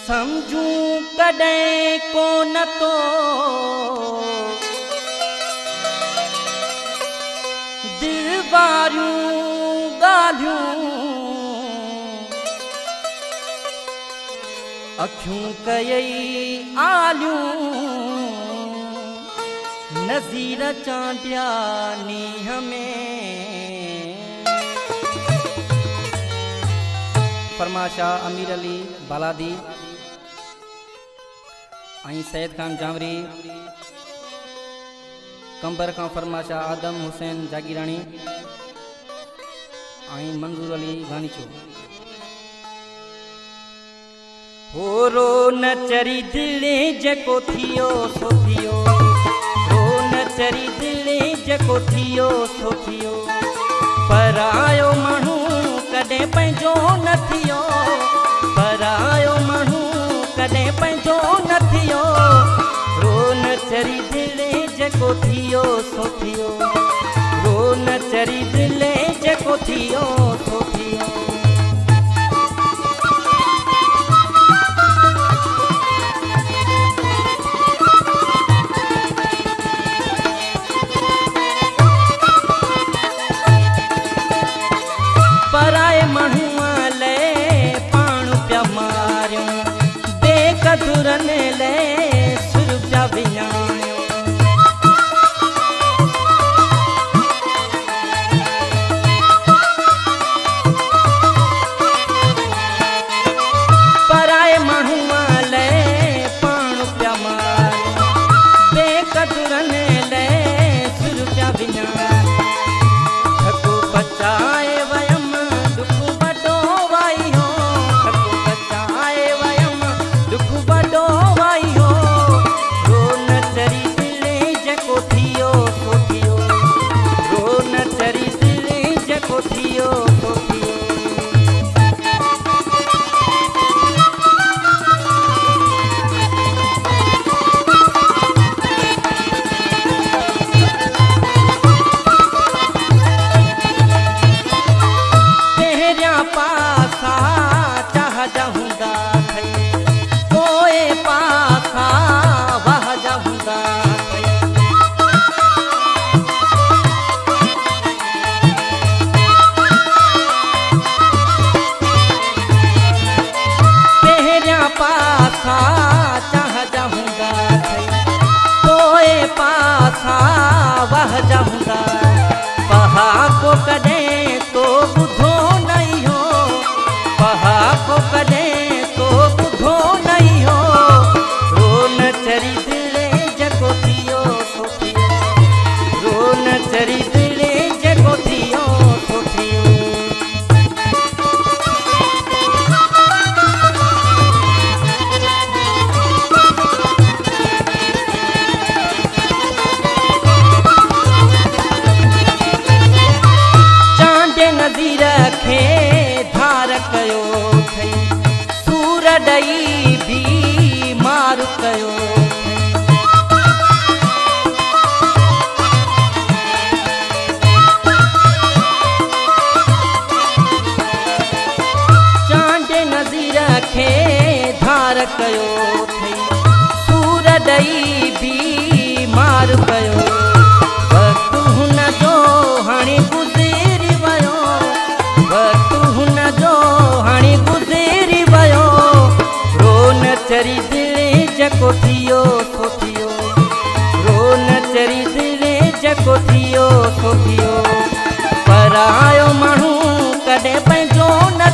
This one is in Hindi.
समझूं कॾहिं कोन तो दिल वारियूं ॻाल्हियूं अखियूं कयई आलियूं नज़ीर चांडिया नीह में। फरमाशा अमीर अली बालादी आई सैयद खान जामरी कंबर का फरमाशा आदम हुसैन जागीरानी आई मंजूर अली गानीचो। हो रो न चरी दिले जको थियो सो थियो, रो न चरी दिले जको थियो सो थियो, पर आयो माण्हू कॾहिं पंहिंजो न थियो, पर आयो माण्हू कॾहिं पंहिंजो न थियो, रो न चरी दिले जको थियो सो थियो, रो न चरी दिले जको थियो सो थियो। पराए माण्हूअ लाइ पाण पिया मारियूं, बेकदुरन लाइ सुर पिया विञायूं, पराए माण्हूअ लाइ पाण पिया मारियूं, बेकदुरन लाइ सुर पिया विञायूं। थको बचाए वह जाऊंगा पहा को कॾहिं तो ॿुधो नहीं हो, पहा को कॾहिं तो ॿुधो नहीं हो, रो न चरी दिले जको थियो सो थियो, रो न चरी दिले जको थियो सो थियो। नज़ीर खे धार कयो थई, सूर ॾई भी मार कयो चांद नज़ीर खे धार कयो थई, सूर ॾई भी मार कयो। वक़्तु हुन जो हाणे गुज़री वियो, वक़्तु हुन जो हाणे गुज़री वियो, रो न चरी दिले जको थियो सो थियो, रो न चरी दिले जको थियो सो थियो, पर आयो माण्हू कॾहिं पंहिंजो न